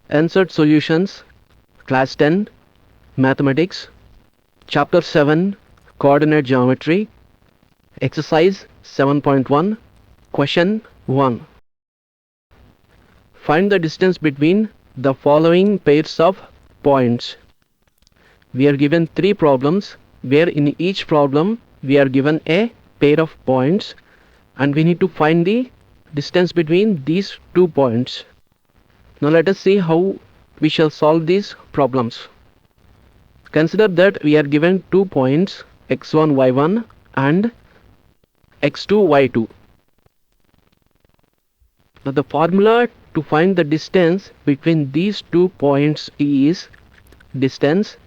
NCERT Solutions, Class 10, Mathematics, Chapter 7, Coordinate Geometry, Exercise 7.1, Question 1. Find the distance between the following pairs of points. We are given 3 problems, where in each problem we are given a pair of points and we need to find the distance between these 2 points. Now let us see how we shall solve these problems. Consider that we are given 2 points x1, y1 and x2, y2. Now the formula to find the distance between these 2 points is distance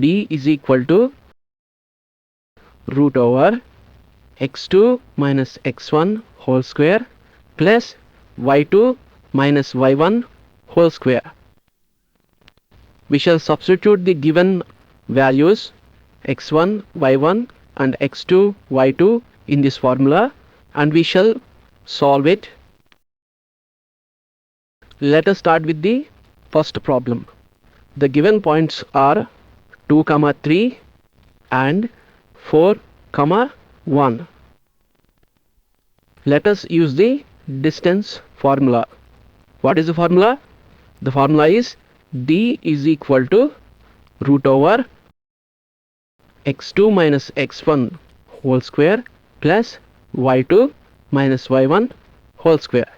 d is equal to root over x2 minus x1 whole square plus y2 minus y1 whole square. We shall substitute the given values x1, y1 and x2, y2 in this formula and we shall solve it. Let us start with the first problem. The given points are 2, 3 and 4, 1. Let us use the distance formula. What is the formula? The formula is d is equal to root over x2 minus x1 whole square plus y2 minus y1 whole square.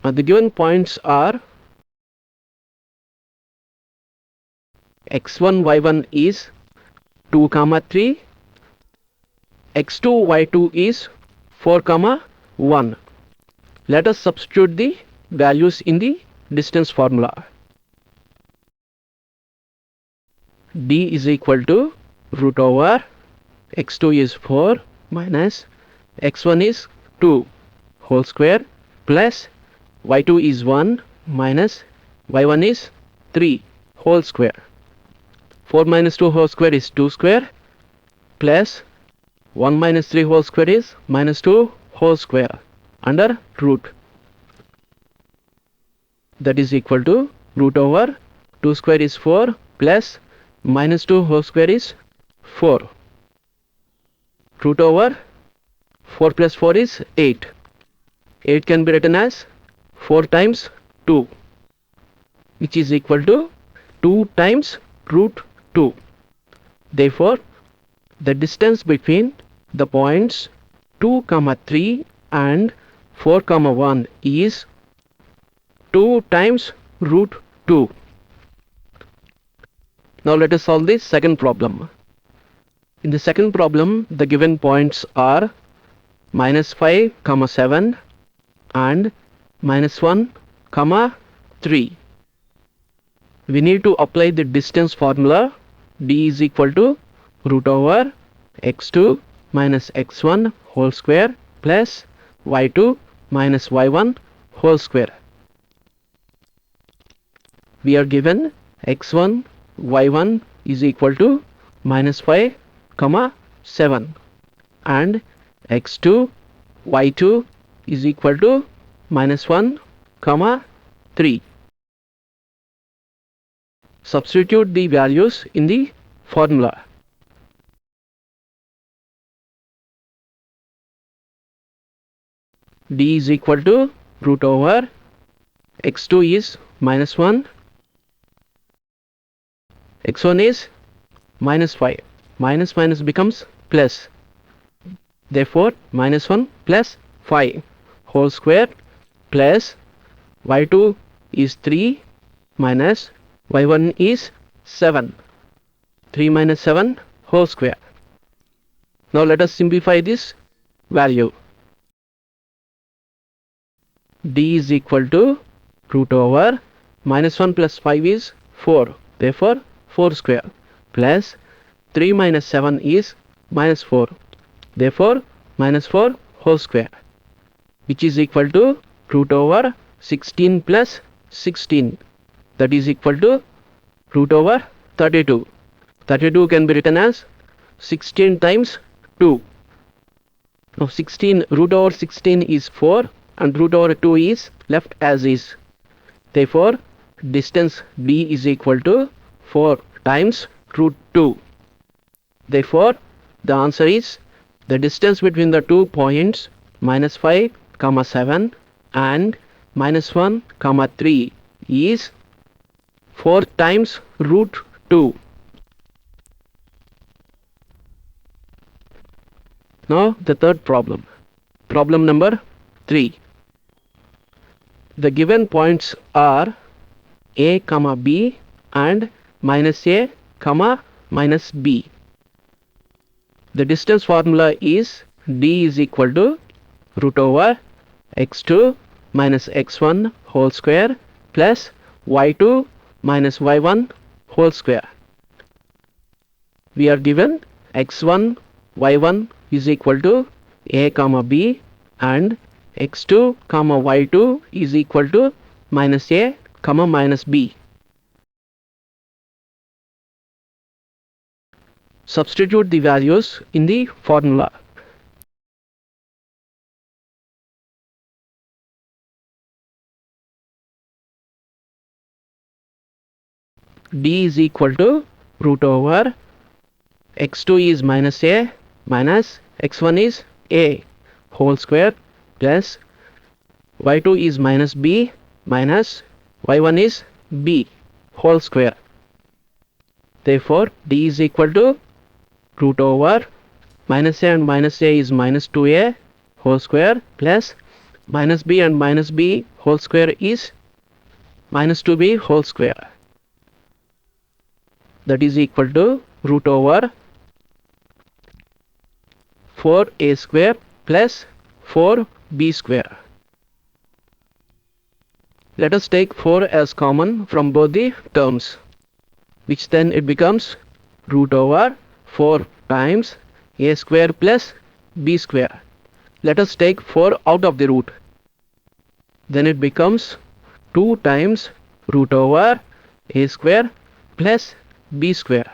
The given points are x1, y1 is 2, 3, x2, y2 is 4, 1. Let us substitute the values in the distance formula. D is equal to root over x2 is 4 minus x1 is 2 whole square plus y2 is 1 minus y1 is 3 whole square. 4 minus 2 whole square is 2 square plus 1 minus 3 whole square is minus 2 whole square under root. That is equal to root over 2 square is 4 plus minus 2 whole square is 4. Root over 4 plus 4 is 8. 8 can be written as 4 times 2, which is equal to 2 times root 2. Therefore, the distance between the points 2, 3 and 4, 1 is 2 times root 2. Now let us solve the second problem. In the second problem, the given points are minus 5, 7 and minus 1, 3. We need to apply the distance formula. D is equal to root over x2 minus x1 whole square plus y2 minus y1 whole square. We are given x1, y1 is equal to minus 5, 7 and x2, y2 is equal to minus 1, 3. Substitute the values in the formula. D is equal to root over x2 is minus 1, x1 is minus 5. Minus minus becomes plus. Therefore, minus 1 plus 5 whole square plus y2 is 3 minus y1 is 7. 3 minus 7 whole square. Now let us simplify this value. D is equal to root over minus 1 plus 5 is 4. Therefore, 4 square plus 3 minus 7 is minus 4. Therefore, minus 4 whole square, which is equal to root over 16 plus 16. That is equal to root over 32. 32 can be written as 16 times 2. Now 16 root over 16 is 4 and root over 2 is left as is. Therefore, distance D is equal to 4 times root 2. Therefore, the answer is the distance between the 2 points minus 5, 7 and minus 1, 3 is 4 times root 2. Now the third problem. Problem number 3. The given points are A, B and minus A, minus B. The distance formula is D is equal to root over x2 minus x1 whole square plus y2 minus y1 whole square. We are given x1, y1 is equal to A, B and x2, y2 is equal to minus A, minus B. Substitute the values in the formula. D is equal to root over x2 is minus A minus x1 is A whole square plus y2 is minus B minus y1 is B whole square. Therefore, D is equal to root over minus A and minus A is minus 2A whole square plus minus B and minus B whole square is minus 2B whole square. That is equal to root over 4A square plus 4B square. Let us take 4 as common from both the terms, which then it becomes root over 4 times A square plus B square. Let us take 4 out of the root. Then it becomes 2 times root over A square plus B square.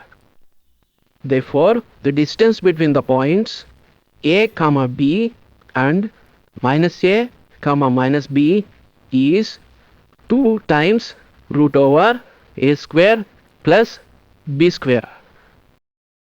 Therefore, the distance between the points A, B and minus A, minus B is 2 times root over A square plus B square.